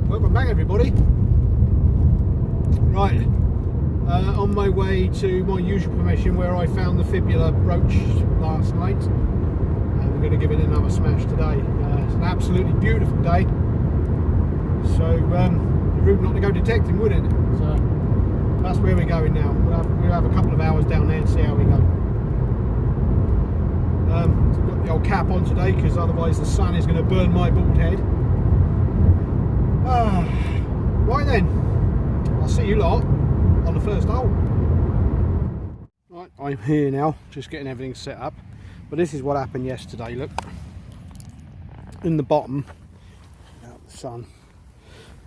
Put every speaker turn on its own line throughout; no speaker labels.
Welcome back, everybody. Right, on my way to my usual formation where I found the fibula brooch last night. We're going to give it another smash today. It's an absolutely beautiful day, so rude not to go detecting, would it? So that's where we're going now. We'll have a couple of hours down there and see how we go. I've got the old cap on today because otherwise the sun is going to burn my bald head. Right then, I'll see you lot on the first hole. Right, I'm here now, just getting everything set up. But this is what happened yesterday. Look, in the bottom, out the sun,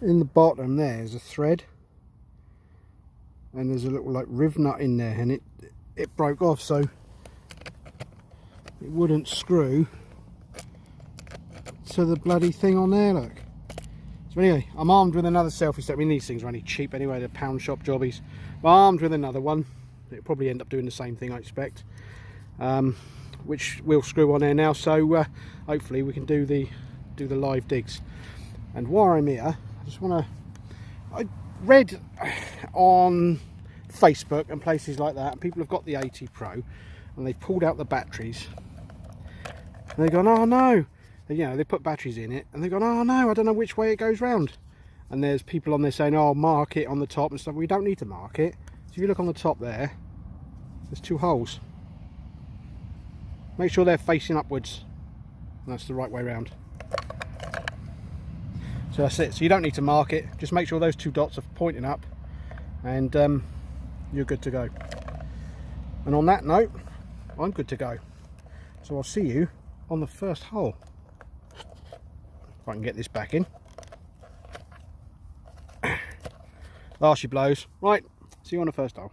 in the bottom there's a thread, and there's a little like riv nut in there, and it broke off, so it wouldn't screw to the bloody thing on there. Look. So anyway, I'm armed with another selfie set. I mean, these things are only cheap anyway, they're pound shop jobbies. I'm armed with another one. It'll probably end up doing the same thing, I expect. Which we'll screw on there now, so hopefully we can do the live digs. And while I'm here, I read on Facebook and places like that, and people have got the 80 Pro and they've pulled out the batteries and they've gone, oh no, you know, they put batteries in it and they've gone, oh no, I don't know which way it goes round. And there's people on there saying, oh, mark it on the top and stuff. We don't need to mark it. So if you look on the top there, there's two holes. Make sure they're facing upwards, and that's the right way round. So that's it. So you don't need to mark it, just make sure those two dots are pointing up, and you're good to go. And on that note, I'm good to go. So I'll see you on the first hole. If I can get this back in. Last she blows. Right, see you on the first hole.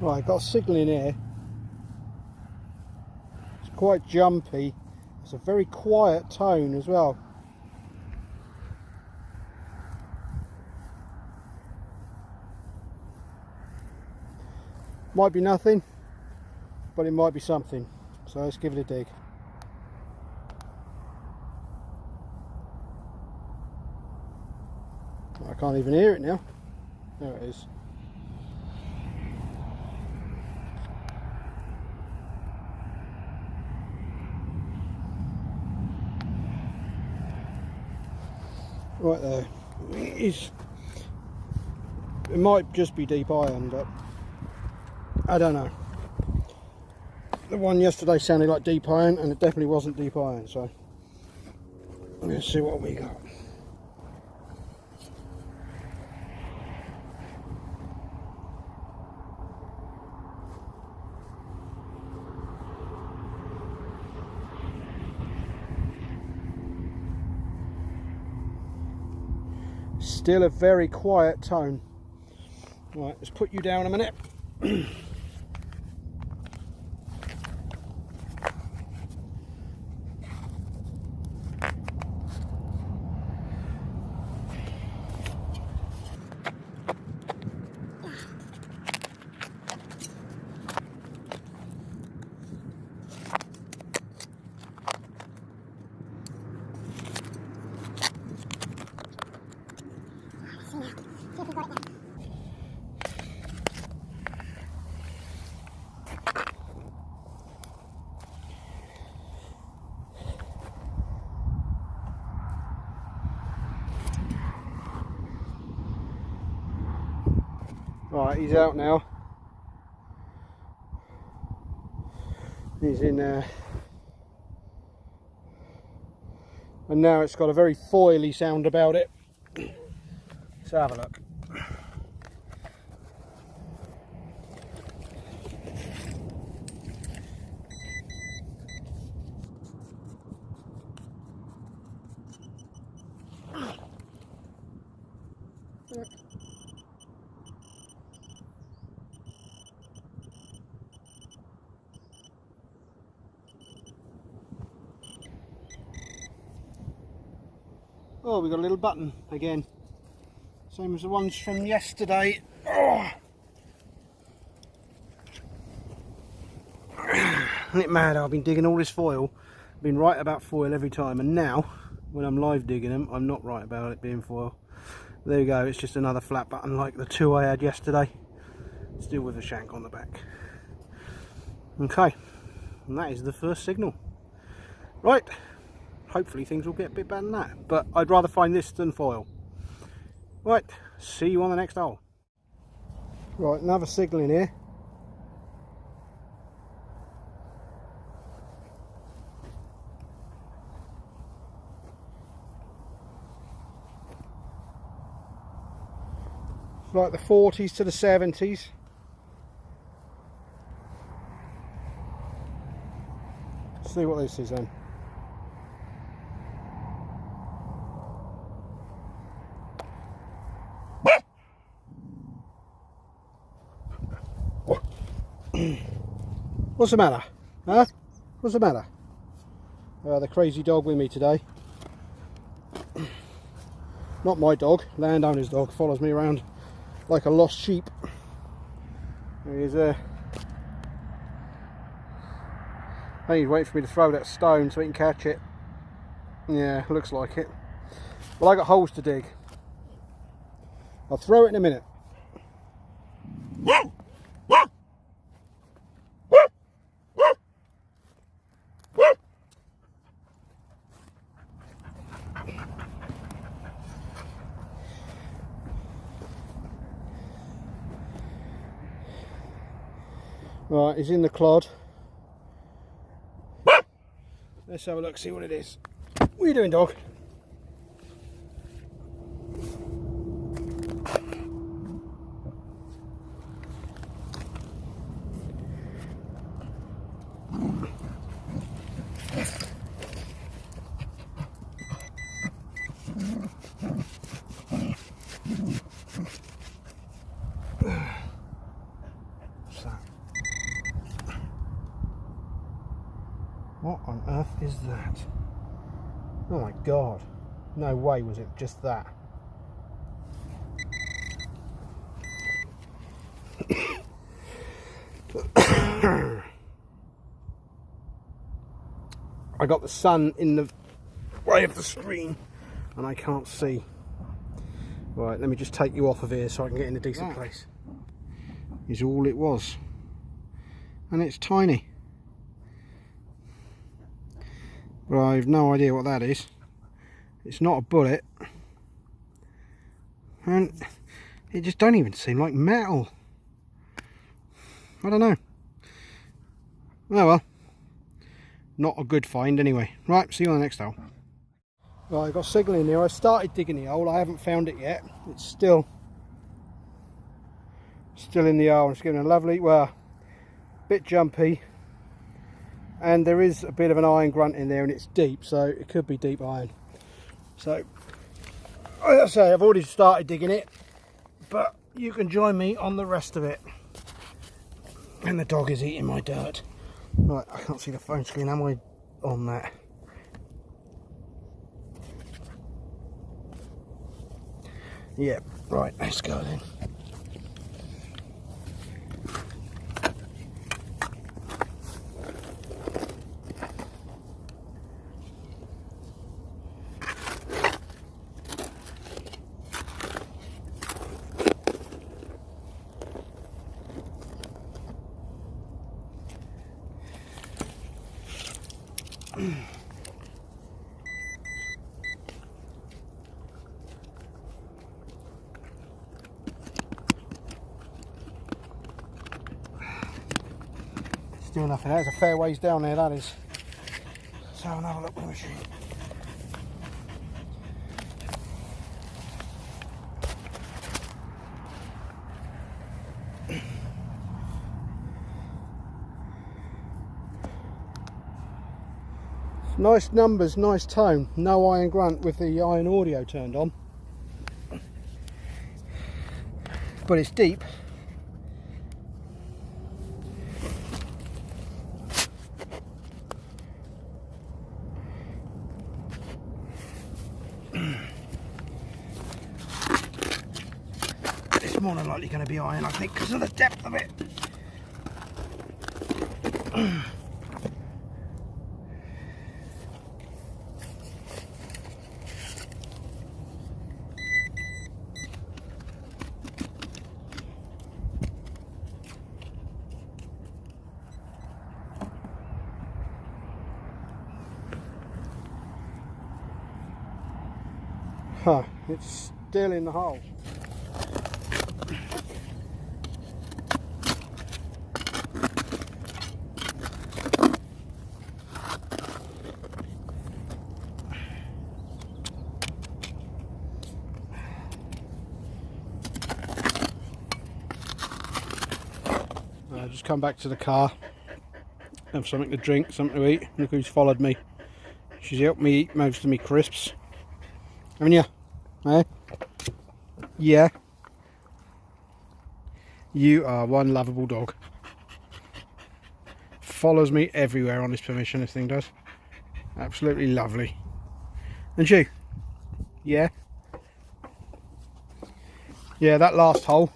Right, got a signal in here. It's quite jumpy. It's a very quiet tone as well. Might be nothing, but it might be something. So let's give it a dig. I can't even hear it now. There it is. Right there. It might just be deep iron, but I don't know. The one yesterday sounded like deep iron, and it definitely wasn't deep iron, so let's see what we got. Still a very quiet tone. Right, let's put you down a minute. Right, he's out now. He's in there. And now it's got a very foily sound about it. Let's have a look. Oh, we got a little button again. Same as the ones from yesterday. Oh. Isn't it mad? I've been digging all this foil, been right about foil every time, and now when I'm live digging them, I'm not right about it being foil. There you go, it's just another flat button like the two I had yesterday, still with a shank on the back. Okay, and that is the first signal. Right, hopefully things will get a bit better than that, but I'd rather find this than foil. Right, see you on the next hole. Right, another signal in here. It's like the 40s to the 70s. See what this is then. What's the matter? Huh? What's the matter? The crazy dog with me today. Not my dog, landowner's dog, follows me around like a lost sheep. There he is there. I think he's waiting for me to throw that stone so he can catch it. Yeah, looks like it. Well, I got holes to dig. I'll throw it in a minute. Right, he's in the clod. Let's have a look, see what it is. What are you doing, dog? What on earth is that? Oh my god. No way was it just that. I got the sun in the way of the screen and I can't see. Right, let me just take you off of here so I can get in a decent place. Is all it was. And it's tiny. But I have no idea what that is. It's not a bullet. And it just don't even seem like metal. I don't know. Oh well. Not a good find anyway. Right, see you on the next hole. Right, I've got a signal in here. I started digging the hole. I haven't found it yet. It's still in the hole. It's giving a lovely, well, bit jumpy. And there is a bit of an iron grunt in there and it's deep, so it could be deep iron. So, as I say, I've already started digging it, but you can join me on the rest of it. And the dog is eating my dirt. Right, I can't see the phone screen, am I on that? Yeah, right, let's go then. Still nothing. There's a fair ways down there, that is. Let's have another look with the machine. Nice numbers, nice tone. No iron grunt with the iron audio turned on. But it's deep. It's more than likely going to be iron, I think, because of the depth of it. Huh, it's still in the hole. Just come back to the car, have something to drink, something to eat. Look who's followed me. She's helped me eat most of me crisps. Haven't you? Eh? Yeah. You are one lovable dog. Follows me everywhere on his permission, this thing does. Absolutely lovely. And you? Yeah? Yeah, that last hole.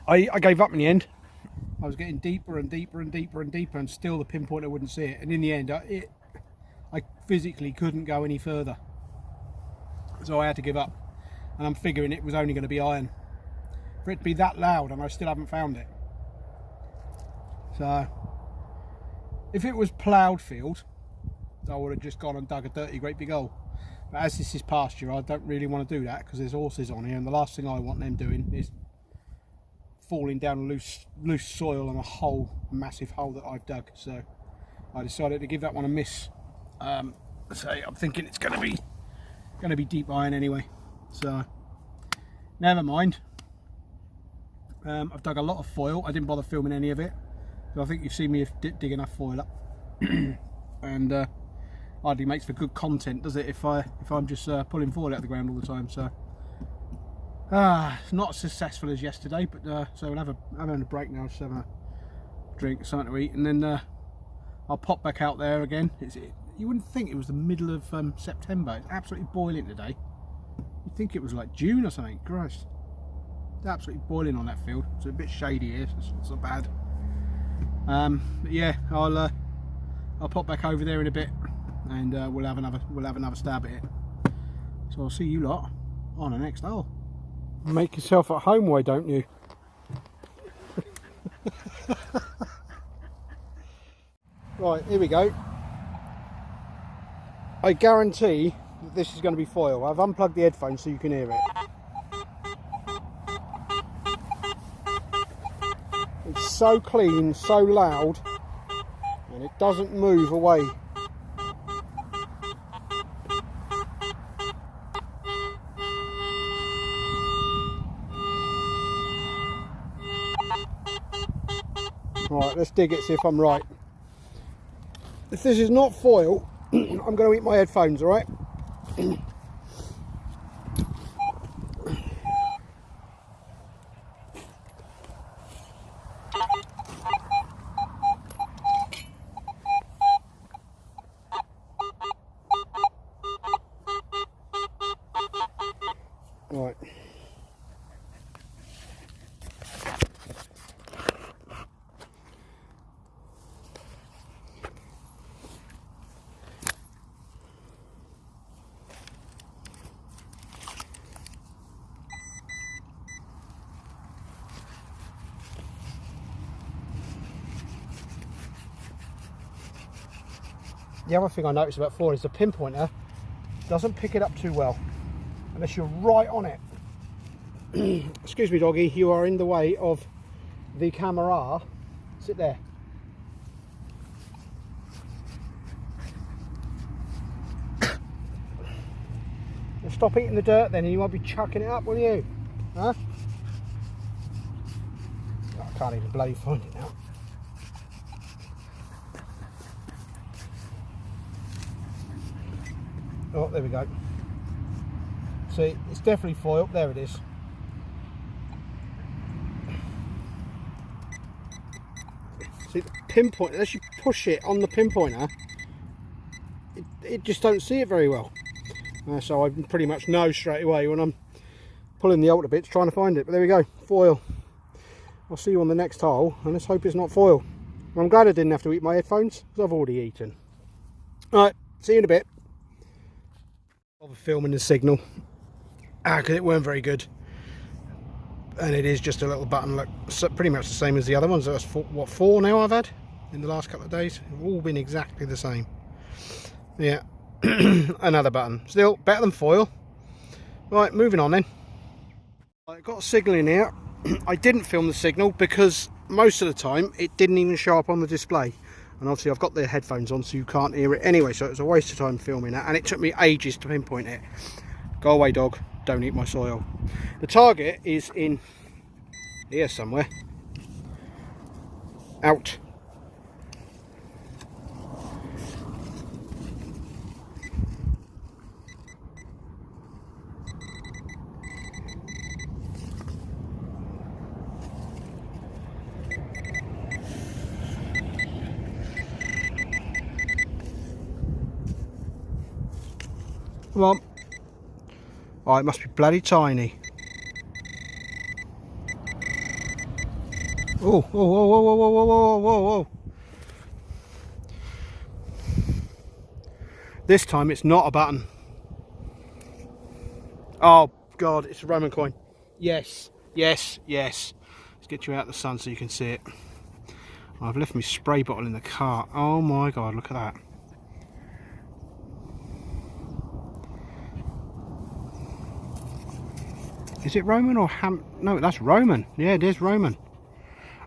I gave up in the end. I was getting deeper and deeper and deeper and deeper, and still the pinpointer wouldn't see it. And in the end, I physically couldn't go any further. So I had to give up. And I'm figuring it was only going to be iron. For it to be that loud, and I still haven't found it. So, if it was ploughed field, I would have just gone and dug a dirty great big hole. But as this is pasture, I don't really want to do that because there's horses on here, and the last thing I want them doing is falling down loose soil on a massive hole that I've dug. So I decided to give that one a miss. So I'm thinking it's going to be deep iron anyway. So never mind. I've dug a lot of foil. I didn't bother filming any of it. So I think you've seen me dig enough foil up, and hardly makes for good content, does it? If I'm just pulling foil out of the ground all the time. So. It's not as successful as yesterday, but so we'll have a break now, just have a drink, something to eat, and then I'll pop back out there again. You wouldn't think it was the middle of September. It's absolutely boiling today. You'd think it was like June or something. Christ, it's absolutely boiling on that field. It's a bit shady here, so it's not bad. But yeah, I'll pop back over there in a bit, and we'll have another stab at it. So I'll see you lot on the next hole. Make yourself at home, why don't you? Right, here we go. I guarantee that this is going to be foil. I've unplugged the headphones so you can hear it. It's so clean, so loud, and it doesn't move away. Right, let's dig it, see if I'm right. If this is not foil, I'm going to eat my headphones, alright? Right. The other thing I noticed about foil is the pinpointer doesn't pick it up too well unless you're right on it. Excuse me, doggy, you are in the way of the camera. Sit there. Well, stop eating the dirt then, and you won't be chucking it up, will you? Huh? I can't even bloody find it now. Oh, there we go. See, it's definitely foil. There it is. See, the pinpoint, unless you push it on the pinpointer, it just don't see it very well. So I pretty much know straight away when I'm pulling the altar bits trying to find it. But there we go, foil. I'll see you on the next hole, and let's hope it's not foil. Well, I'm glad I didn't have to eat my headphones, because I've already eaten. Alright, see you in a bit. Of filming the signal because it weren't very good, and it is just a little button, look, pretty much the same as the other ones. That's what, 4 now I've had in the last couple of days. They've all been exactly the same. Yeah, Another button. Still better than foil. Right, moving on then. I got a signal in here. I didn't film the signal because most of the time it didn't even show up on the display. And obviously I've got the headphones on so you can't hear it anyway, so it was a waste of time filming that, and it took me ages to pinpoint it. Go away, dog. Don't eat my soil. The target is in here somewhere. Out. Come on. Oh, it must be bloody tiny. Oh, whoa, whoa, whoa, whoa, whoa, whoa, whoa, whoa. This time it's not a button. Oh, God, it's a Roman coin. Yes, yes, yes. Let's get you out of the sun so you can see it. I've left my spray bottle in the car. Oh, my God, look at that. Is it Roman or Ham? No, that's Roman. Yeah, it is Roman.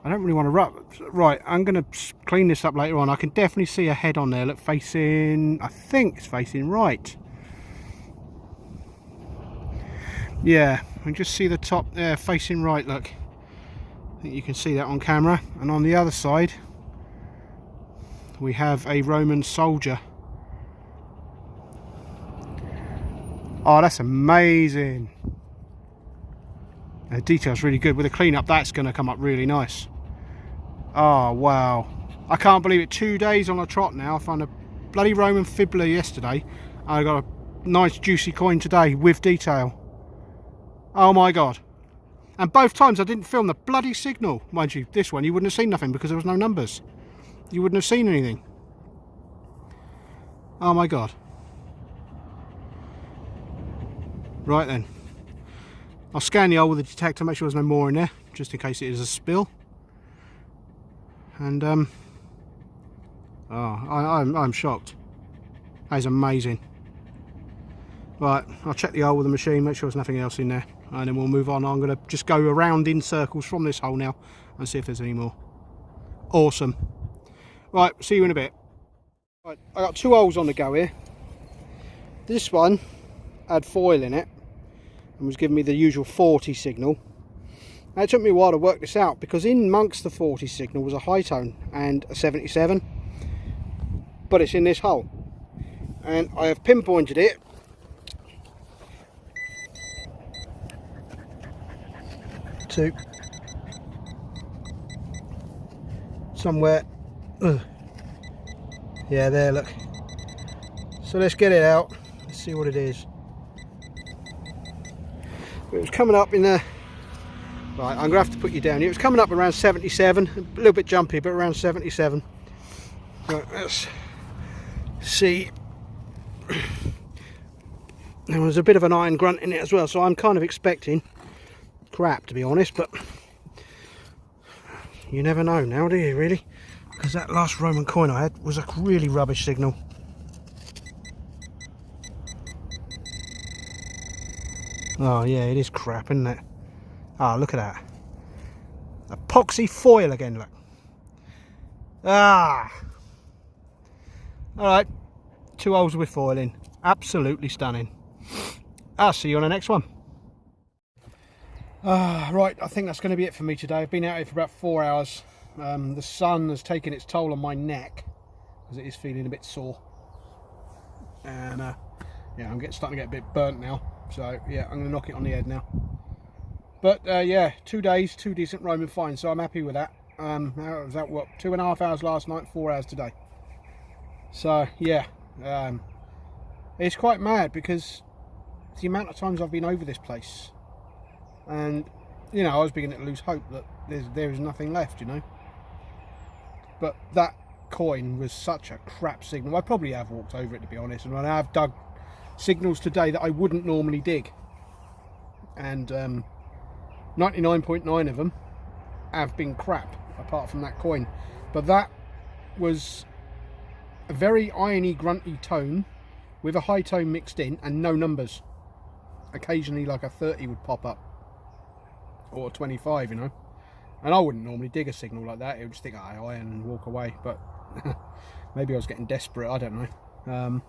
I don't really want to rub. Right, I'm going to clean this up later on. I can definitely see a head on there. Look, facing, I think it's facing right. Yeah, I can just see the top there facing right, look. I think you can see that on camera. And on the other side, we have a Roman soldier. Oh, that's amazing. The detail's really good. With a clean up, that's going to come up really nice. Oh, wow. I can't believe it. 2 days on a trot now. I found a bloody Roman fibbler yesterday. I got a nice juicy coin today with detail. Oh my God. And both times I didn't film the bloody signal. Mind you, this one you wouldn't have seen nothing because there was no numbers. You wouldn't have seen anything. Oh my God. Right then. I'll scan the hole with the detector, make sure there's no more in there, just in case it is a spill. And I'm shocked. That is amazing. Right, I'll check the hole with the machine, make sure there's nothing else in there, and then we'll move on. I'm going to just go around in circles from this hole now and see if there's any more. Awesome. Right, see you in a bit. Right, I got 2 holes on the go here. This one had foil in it and was giving me the usual 40 signal. Now, it took me a while to work this out because in amongst the 40 signal was a high tone and a 77, but it's in this hole, and I have pinpointed it to somewhere. Yeah, there, look. So let's get it out, let's see what it is. It was coming up in the right, I'm gonna have to put you down here. It was coming up around 77, a little bit jumpy, but around 77. Right, let's see. There was a bit of an iron grunt in it as well, so I'm kind of expecting crap, to be honest, but you never know now, do you, really? Because that last Roman coin I had was a really rubbish signal. Oh yeah, it is crap, isn't it? Ah, look at that. Epoxy foil again, look. Ah! Alright, 2 holes with foil in. Absolutely stunning. I'll see you on the next one. Right, I think that's going to be it for me today. I've been out here for about 4 hours. The sun has taken its toll on my neck because it is feeling a bit sore. And yeah, I'm starting to get a bit burnt now. So yeah, I'm going to knock it on the head now. But yeah, 2 days, 2 decent Roman finds, so I'm happy with that. How was that? What, 2.5 hours last night, 4 hours today. So yeah, it's quite mad because the amount of times I've been over this place, and you know, I was beginning to lose hope that there is nothing left, you know. But that coin was such a crap signal. I probably have walked over it, to be honest, and I have dug signals today that I wouldn't normally dig, and 99.9 of them have been crap apart from that coin. But that was a very irony grunty tone with a high tone mixed in and no numbers. Occasionally like a 30 would pop up, or a 25, you know. And I wouldn't normally dig a signal like that. It would just think, ah, iron, and walk away. But maybe I was getting desperate, I don't know.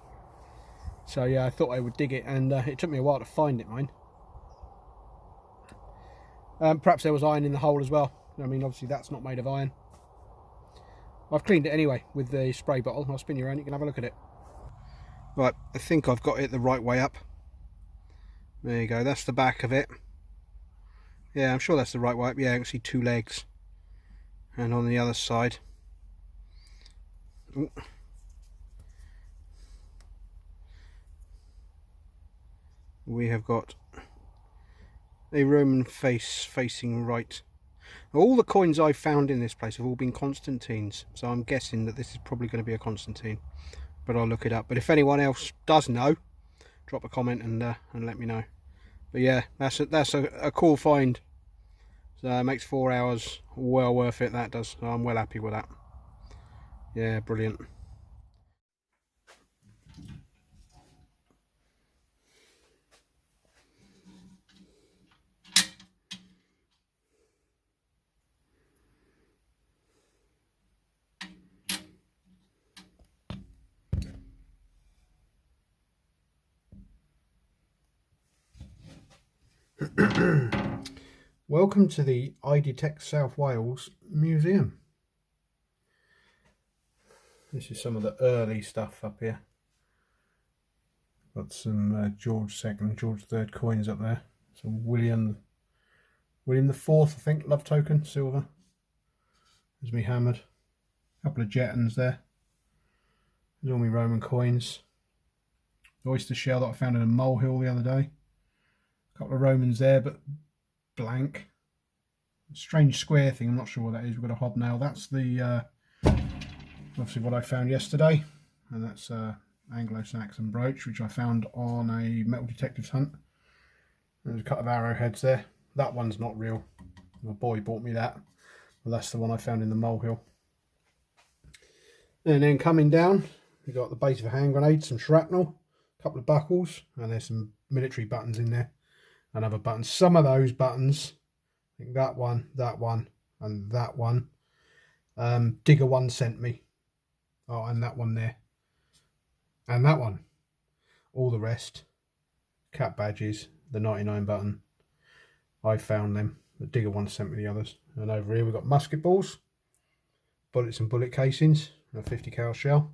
So yeah, I thought I would dig it, and it took me a while to find it, mind. Perhaps there was iron in the hole as well. I mean, obviously that's not made of iron. I've cleaned it anyway with the spray bottle. I'll spin you around, you can have a look at it. Right, I think I've got it the right way up. There you go, that's the back of it. Yeah, I'm sure that's the right way up. Yeah, I can see two legs. And on the other side, ooh, we have got a Roman face facing right. All the coins I've found in this place have all been Constantines, so I'm guessing that this is probably going to be a Constantine, but I'll look it up. But if anyone else does know, drop a comment and let me know. But yeah, that's a cool find. So it makes 4 hours well worth it, that does. So I'm well happy with that. Yeah, brilliant. Welcome to the iDetect South Wales Museum. This is some of the early stuff up here. Got some George II, George III coins up there. Some William IV, I think, love token, silver. There's me hammered. A couple of Jettons there. There's all my Roman coins. The oyster shell that I found in a molehill the other day. A couple of Romans there, but blank. Strange square thing, I'm not sure what that is. We've got a hobnail. That's the obviously what I found yesterday, and that's Anglo-Saxon brooch, which I found on a metal detectives hunt. There's a couple of arrowheads there. That one's not real. My boy bought me that. Well, that's the one I found in the molehill. And then coming down, we've got the base of a hand grenade, some shrapnel, a couple of buckles, and there's some military buttons in there. And other buttons. Some of those buttons, I think that one, and that one, Digger 1 sent me. Oh, and that one there. And that one. All the rest, cap badges, the 99 button, I found them. The Digger 1 sent me the others. And over here we've got musket balls, bullets and bullet casings, and a 50 cal shell.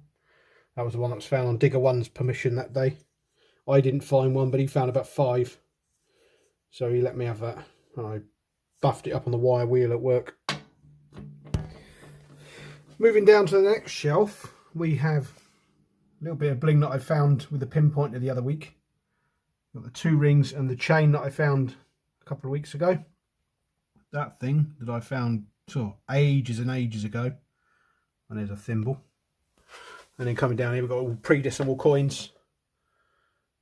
That was the one that was found on Digger 1's permission that day. I didn't find one, but he found about 5. So he let me have that. I buffed it up on the wire wheel at work. Moving down to the next shelf, we have a little bit of bling that I found with the pinpointer the other week. Got the 2 rings and the chain that I found a couple of weeks ago. That thing that I found ages and ages ago. And there's a thimble. And then coming down here, we've got all pre-decimal coins.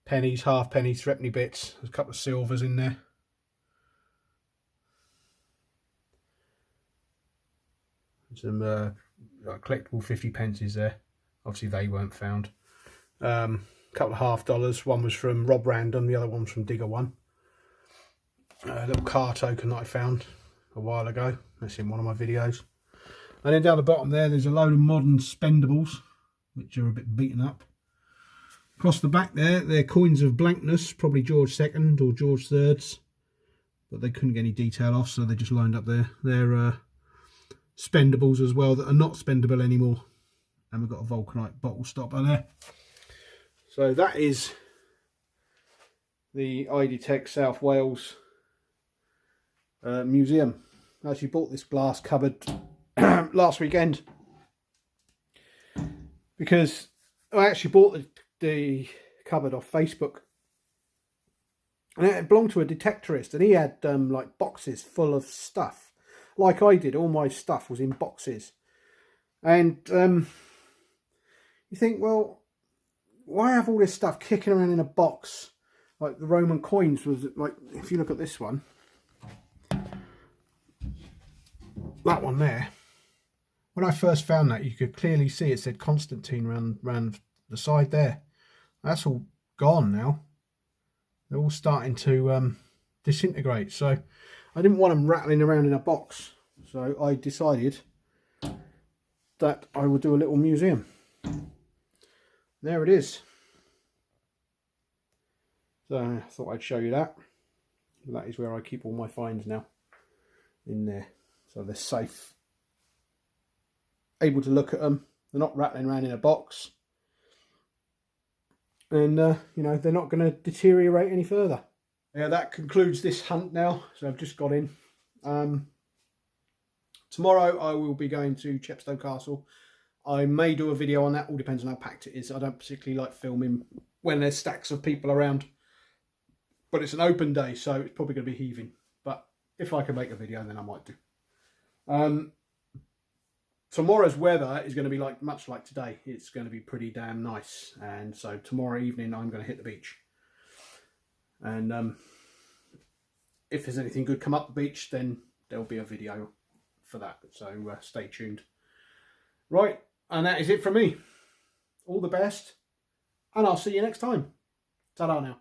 Pennies, half pennies, threepenny bits. There's a couple of silvers in there. Some collectible 50 pences there. Obviously they weren't found. A couple of $half. One was from Rob Random, the other one was from Digger 1. A little car token that I found a while ago. That's in one of my videos. And then down the bottom there's a load of modern spendables, which are a bit beaten up. Across the back there, they're coins of blankness, probably George II or George III's, but they couldn't get any detail off, so they just lined up there. They're spendables as well that are not spendable anymore. And we've got a vulcanite bottle stopper there. So that is the iDetect South Wales Museum. I actually bought this glass cupboard last weekend because I actually bought the cupboard off Facebook, and it belonged to a detectorist, and he had like boxes full of stuff like I did. All my stuff was in boxes, and you think, well, why have all this stuff kicking around in a box? Like the Roman coins was like, if you look at this one, that one there, when I first found that, you could clearly see it said Constantine round the side there. That's all gone now. They're all starting to disintegrate. So I didn't want them rattling around in a box. So I decided that I would do a little museum. There it is. So I thought I'd show you that. That is where I keep all my finds now, in there. So they're safe. Able to look at them. They're not rattling around in a box. And, you know, they're not going to deteriorate any further. Yeah, that concludes this hunt now. So I've just got in. Tomorrow I will be going to Chepstow Castle. I may do a video on that. All depends on how packed it is. I don't particularly like filming when there's stacks of people around. But it's an open day, so it's probably going to be heaving. But if I can make a video, then I might do. Tomorrow's weather is going to be much like today. It's going to be pretty damn nice. And so tomorrow evening I'm going to hit the beach. And if there's anything good come up the beach, then there'll be a video for that. So stay tuned. Right, and that is it from me. All the best. And I'll see you next time. Ta-da now.